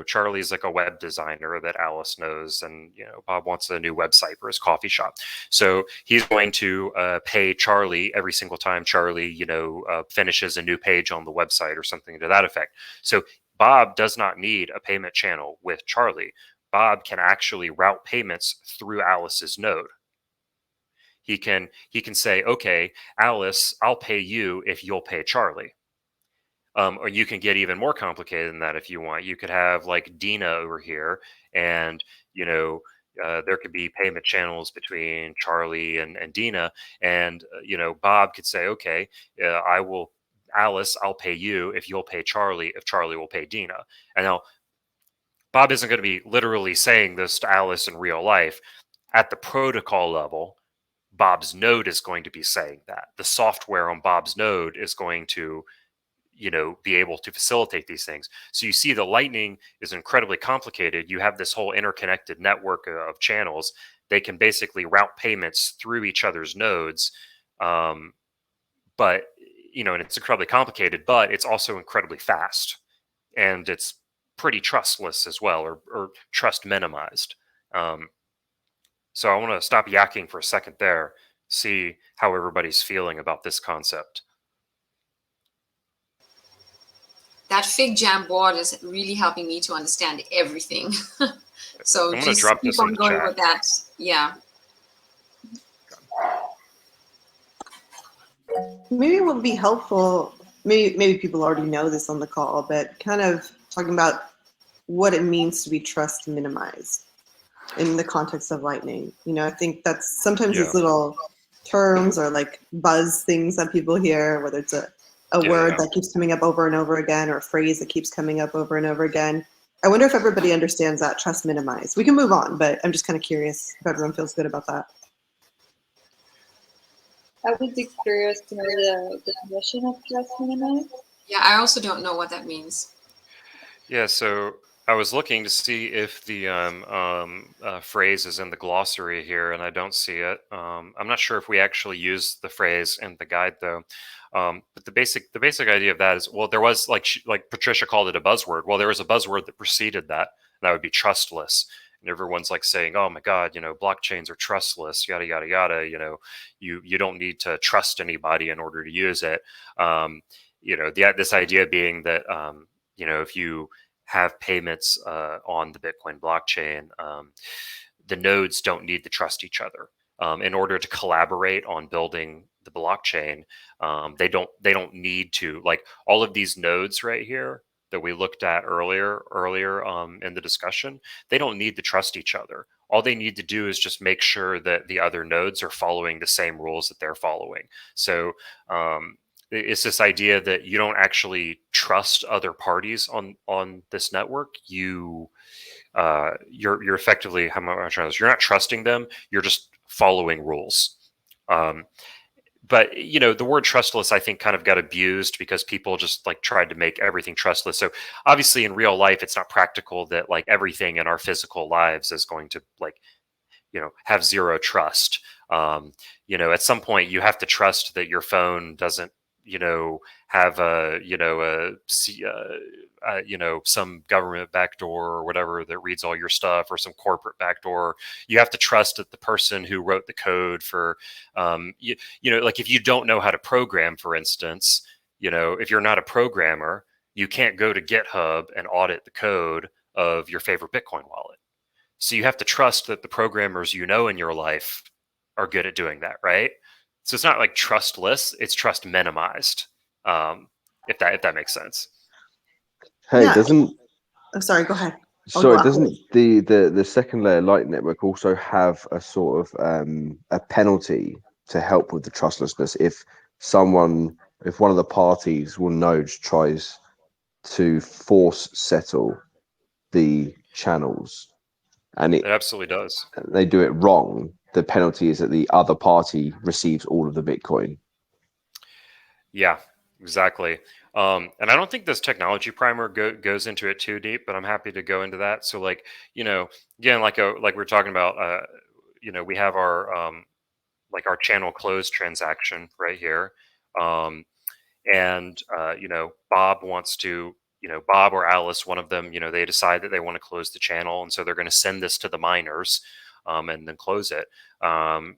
Charlie's like a web designer that Alice knows, and Bob wants a new website for his coffee shop. So he's going to pay Charlie every single time Charlie, finishes a new page on the website or something to that effect. So Bob does not need a payment channel with Charlie. Bob can actually route payments through Alice's node. He can say, okay, Alice, I'll pay you if you'll pay Charlie. Or you can get even more complicated than that if you want. You could have like Dina over here, and there could be payment channels between Charlie and Dina, and Bob could say, okay, Alice, I'll pay you if you'll pay Charlie, if Charlie will pay Dina. And now Bob isn't going to be literally saying this to Alice in real life. At the protocol level, Bob's node is going to be saying that. The software on Bob's node is going to, be able to facilitate these things. So you see the Lightning is incredibly complicated. You have this whole interconnected network of channels. They can basically route payments through each other's nodes. But, and it's incredibly complicated, but it's also incredibly fast. And it's pretty trustless as well, or trust minimized. So I want to stop yakking for a second there, see how everybody's feeling about this concept.
That FigJam board is really helping me to understand everything. So
I'm going to
just
drop
keep
this
on
in the
going
chat.
with that. Yeah.
Maybe it would be helpful, maybe people already know this on the call, but kind of talking about what it means to be trust minimized in the context of Lightning. I think that's sometimes these little terms or like buzz things that people hear, whether it's a word that keeps coming up over and over again, or a phrase that keeps coming up over and over again. I wonder if everybody understands that trust minimized. We can move on, but I'm just kind of curious if everyone feels good about that.
I would be curious to know the definition of trust minimized.
Yeah, I also don't know what that means.
Yeah, so I was looking to see if the phrase is in the glossary here, and I don't see it. I'm not sure if we actually use the phrase in the guide, though. But the basic idea of that is, well, there was like Patricia called it a buzzword. Well, there was a buzzword that preceded that, and that would be trustless. And everyone's like saying, "Oh my God, blockchains are trustless, yada yada yada." You don't need to trust anybody in order to use it. This idea being that if you have payments on the Bitcoin blockchain, the nodes don't need to trust each other in order to collaborate on building the blockchain. They don't need to, like, all of these nodes right here that we looked at earlier in the discussion. They don't need to trust each other. All they need to do is just make sure that the other nodes are following the same rules that they're following. So it's this idea that you don't actually trust other parties on this network. You're effectively, how am I trying this? You're not trusting them. You're just following rules. But the word trustless, I think, kind of got abused because people just like tried to make everything trustless. So obviously in real life, it's not practical that like everything in our physical lives is going to have zero trust. At some point you have to trust that your phone doesn't have some government backdoor or whatever that reads all your stuff, or some corporate backdoor. You have to trust that the person who wrote the code for like if you don't know how to program, for instance, if you're not a programmer, you can't go to GitHub and audit the code of your favorite Bitcoin wallet. So you have to trust that the programmers in your life are good at doing that, right? So it's not like trustless; it's trust minimized. If that makes sense.
Hey,
Yeah. Oh, sorry, go ahead.
So
go
it doesn't
after.
the second layer Lightning Network also have a sort of a penalty to help with the trustlessness if one of the parties or nodes tries to force settle the channels and
It absolutely does.
they do it wrong, the penalty is that the other party receives all of the Bitcoin.
Yeah, exactly. And I don't think this technology primer goes into it too deep, but I'm happy to go into that. So, like, again, like we're talking about, we have our like our channel close transaction right here, um, and Bob wants to, Bob or Alice, one of them, they decide that they want to close the channel, and so they're going to send this to the miners. And then close it, and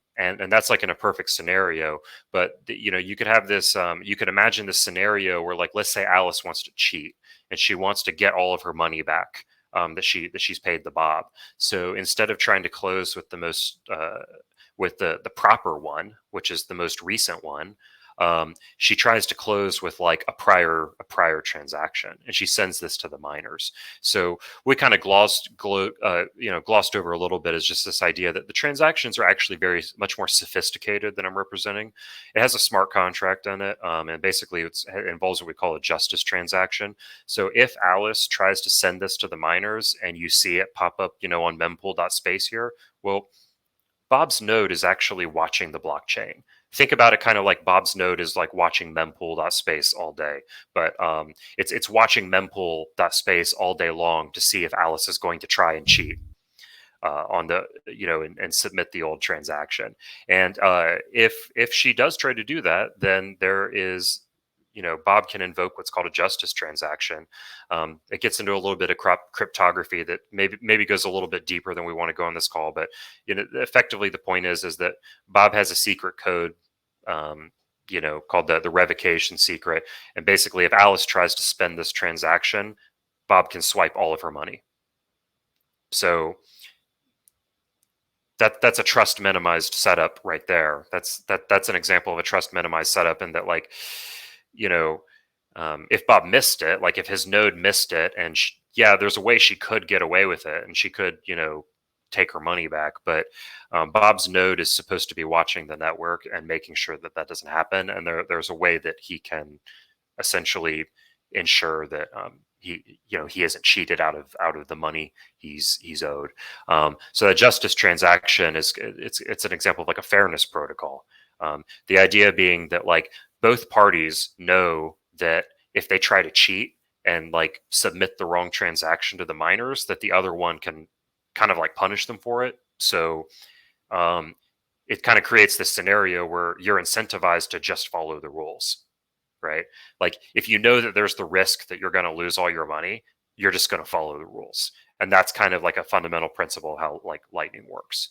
that's like in a perfect scenario. But you could have this. You could imagine this scenario where, like, let's say Alice wants to cheat and she wants to get all of her money back that she's paid the Bob. So instead of trying to close with with the proper one, which is the most recent one, she tries to close with like a prior transaction, and she sends this to the miners. So we kind of glossed over a little bit is just this idea that the transactions are actually very much more sophisticated than I'm representing. It has a smart contract in it, and basically it involves what we call a justice transaction. So if Alice tries to send this to the miners and you see it pop up, on mempool.space here, well, Bob's node is actually watching the blockchain. Think about it kind of like Bob's node is like watching mempool.space all day, but it's watching mempool.space all day long to see if Alice is going to try and cheat on the and submit the old transaction. And if she does try to do that, then there is Bob can invoke what's called a justice transaction. It gets into a little bit of cryptography that maybe goes a little bit deeper than we want to go on this call. But effectively, the point is that Bob has a secret code, called the Revocation Secret. And basically, if Alice tries to spend this transaction, Bob can swipe all of her money. So that's a trust minimized setup right there. That's an example of a trust minimized setup, and that, like, if Bob missed it, like if his node missed it, and there's a way she could get away with it, and she could, take her money back. But Bob's node is supposed to be watching the network and making sure that that doesn't happen. And there's a way that he can essentially ensure that he isn't cheated out of the money he's owed. So that justice transaction it's an example of like a fairness protocol. The idea being that, like, both parties know that if they try to cheat and like submit the wrong transaction to the miners, that the other one can kind of like punish them for it. So it kind of creates this scenario where you're incentivized to just follow the rules, right? Like, if you know that there's the risk that you're going to lose all your money, you're just going to follow the rules. And that's kind of like a fundamental principle of how, like, Lightning works.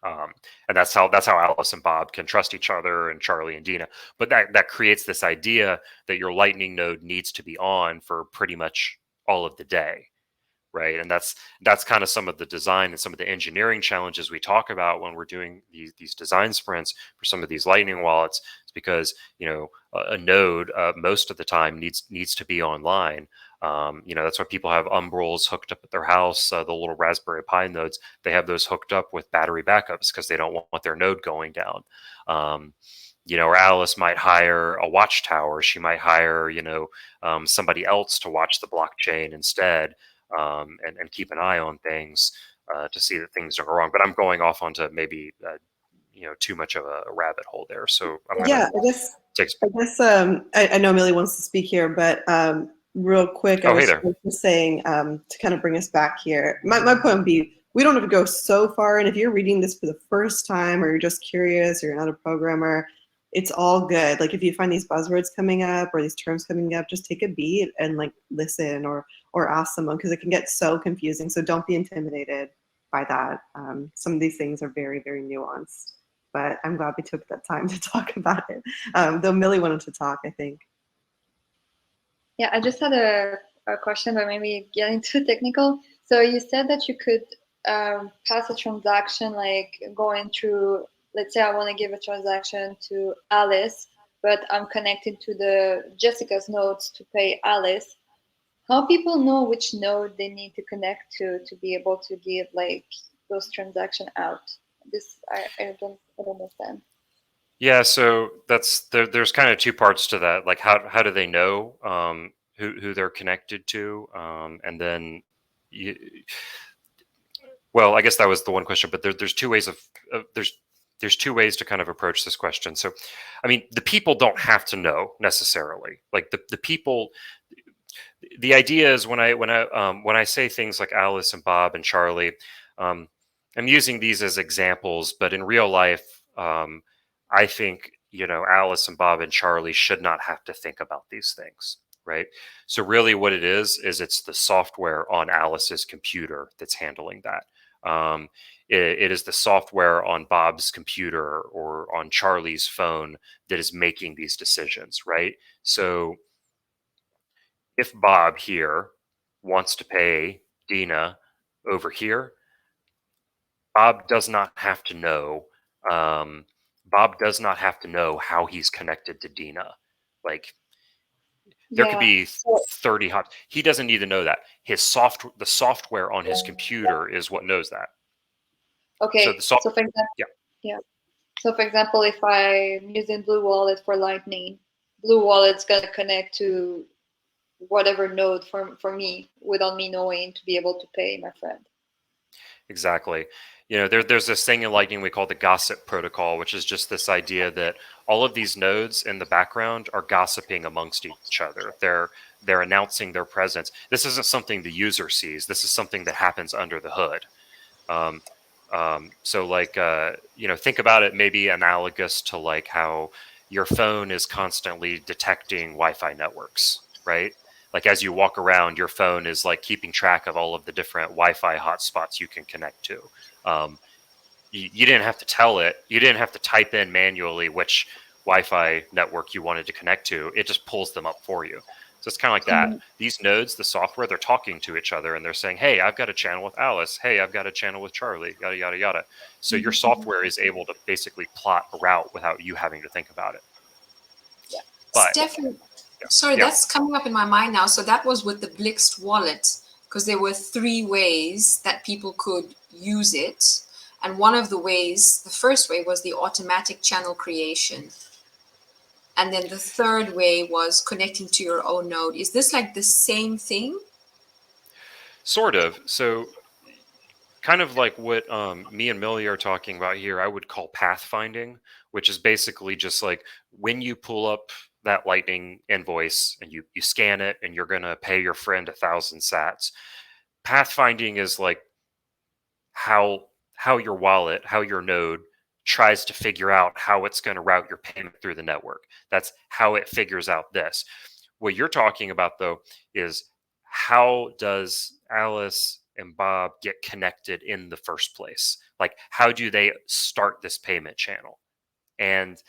And that's how Alice and Bob can trust each other, and Charlie and Dina. But that creates this idea that your Lightning node needs to be on for pretty much all of the day, right? And that's kind of some of the design and some of the engineering challenges we talk about when we're doing these design sprints for some of these Lightning wallets. It's because a node most of the time needs to be online. That's why people have Umbrels hooked up at their house. The little Raspberry Pi nodes, they have those hooked up with battery backups because they don't want their node going down. Or Alice might hire a watchtower. She might hire, somebody else to watch the blockchain instead, and keep an eye on things to see that things don't go wrong. But I'm going off onto maybe too much of a rabbit hole there. So I'm gonna
I know Millie wants to speak here, but real quick, I was just saying to kind of bring us back here. My point would be, we don't have to go so far. And if you're reading this for the first time, or you're just curious, or you're not a programmer, it's all good. Like, if you find these buzzwords coming up or these terms coming up, just take a beat and like listen or ask someone, because it can get so confusing. So don't be intimidated by that. Some of these things are very, very nuanced. But I'm glad we took that time to talk about it. Though Millie wanted to talk, I think.
Yeah, I just had a question, but maybe getting too technical. So you said that you could pass a transaction, like going through, let's say I want to give a transaction to Alice, but I'm connected to the Jessica's nodes to pay Alice. How people know which node they need to connect to be able to give like those transactions out? This I don't understand.
Yeah, so there's kind of two parts to that. Like how do they know who they're connected to, and then you, well, I guess that was the one question, but there's two ways there's two ways to kind of approach this question. So, I mean, the people don't have to know necessarily. Like the people, the idea is when I say things like Alice and Bob and Charlie, um, I'm using these as examples, but in real life, I think Alice and Bob and Charlie should not have to think about these things, right? So really, what it is it's the software on Alice's computer that's handling that. It is the software on Bob's computer or on Charlie's phone that is making these decisions, right? So if Bob here wants to pay Dina over here, Bob does not have to know. Um, Bob does not have to know how he's connected to Dina. Like there could
Yeah.
be
So
30 hot. He doesn't need to know that. The software on his computer is what knows that.
okay.
So the software.
So for example,
Yeah.
yeah. So for example, if I'm using Blue Wallet for Lightning, Blue Wallet's gonna connect to whatever node for me without me knowing to be able to pay my friend.
Exactly. There's this thing in Lightning we call the gossip protocol, which is just this idea that all of these nodes in the background are gossiping amongst each other. They're announcing their presence. This isn't something the user sees. This is something that happens under the hood. So like think about it maybe analogous to like how your phone is constantly detecting Wi-Fi networks, right? Like as you walk around, your phone is like keeping track of all of the different Wi-Fi hotspots you can connect to. You didn't have to tell it. You didn't have to type in manually which Wi-Fi network you wanted to connect to. It just pulls them up for you. So it's kind of like that. These nodes, the software, they're talking to each other and they're saying, hey, I've got a channel with Alice. Hey, I've got a channel with Charlie, yada, yada, yada. So your software is able to basically plot a route without you having to think about it.
Yeah.
But
Stephanie, sorry,
yeah.
that's coming up in my mind now. So that was with the Blixt wallet, because there were 3 ways that people could use it. And one of the ways, the first way was the automatic channel creation. And then the third way was connecting to your own node. Is this like the same thing?
Sort of. So kind of like what me and Millie are talking about here, I would call pathfinding, which is basically just like when you pull up that Lightning invoice and you scan it and you're going to pay your friend 1,000 sats. Pathfinding is like how your wallet, how your node tries to figure out how it's going to route your payment through the network. That's how it figures out this. What you're talking about though is how does Alice and Bob get connected in the first place? Like how do they start this payment channel? And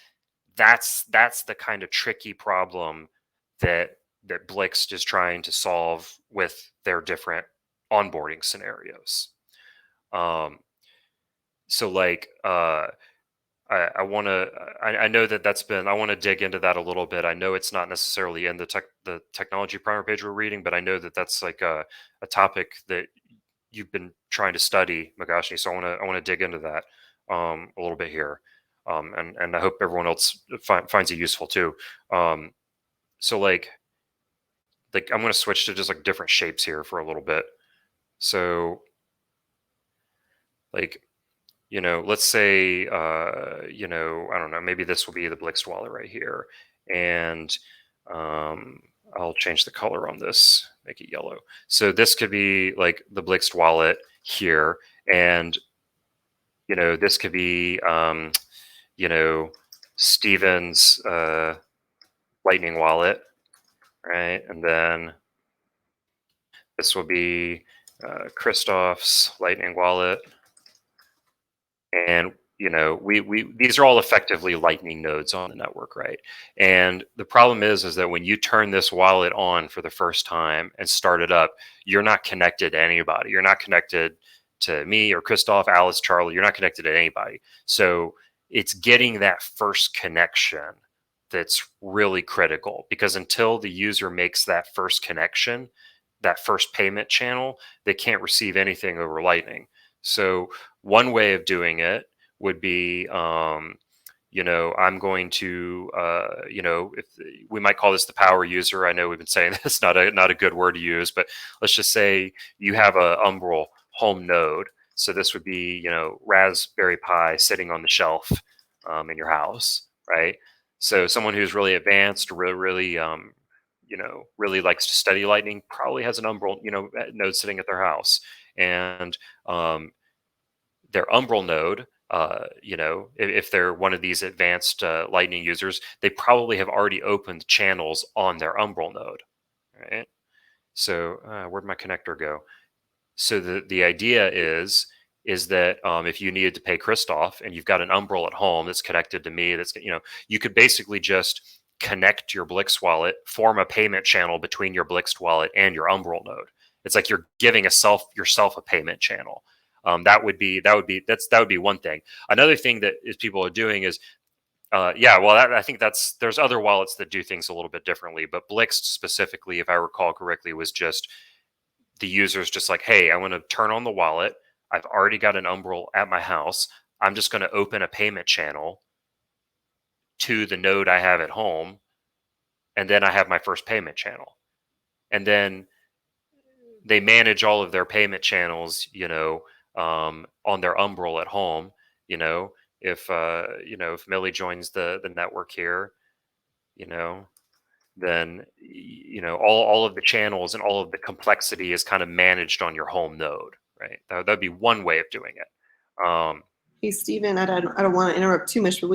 that's the kind of tricky problem that Blixt is trying to solve with their different onboarding scenarios. So like I want to I know that's been I want to dig into that a little bit. I know it's not necessarily in the technology primer page we're reading, but I know that's like a topic that you've been trying to study, Magashni. So I want to dig into that a little bit here, and I hope everyone else finds it useful too. So like I'm going to switch to just like different shapes here for a little bit. So like let's say, I don't know, maybe this will be the Blixt wallet right here. And I'll change the color on this, make it yellow. So this could be like the Blixt wallet here. And, this could be, Steven's Lightning wallet, right? And then this will be Christoph's Lightning wallet. And we these are all effectively Lightning nodes on the network, right? And the problem is that when you turn this wallet on for the first time and start it up, you're not connected to anybody. You're not connected to me or Christoph, Alice, Charlie. You're not connected to anybody. So it's getting that first connection that's really critical, because until the user makes that first connection, that first payment channel, they can't receive anything over Lightning. So one way of doing it would be, you know, I'm going to, you know, if we might call this the power user. I know we've been saying this, not a good word to use, but let's just say you have a Umbrel home node. So this would be, you know, Raspberry Pi sitting on the shelf in your house, right? So someone who's really advanced, really, you know, really likes to study Lightning probably has an Umbrel, you know, node sitting at their house, and their Umbrel node, you know, if they're one of these advanced Lightning users, they probably have already opened channels on their Umbrel node, right? So where'd my connector go? So the idea is that if you needed to pay Christoph and you've got an Umbrel at home that's connected to me, that's, you know, you could basically just connect your Blix wallet, form a payment channel between your Blix wallet and your Umbrel node. It's like you're giving yourself a payment channel. That would be one thing. Another thing that is people are doing is, yeah, well, I think there's other wallets that do things a little bit differently, but Blix specifically, if I recall correctly, was just the user's just like, hey, I want to turn on the wallet. I've already got an Umbrel at my house. I'm just going to open a payment channel to the node I have at home, and then I have my first payment channel. And then they manage all of their payment channels, you know, on their Umbrel at home. You know, if Millie joins the network here, you know, then, you know, all of the channels and all of the complexity is kind of managed on your home node, right? That'd be one way of doing it.
Hey, Stephen, I don't want to interrupt too much, but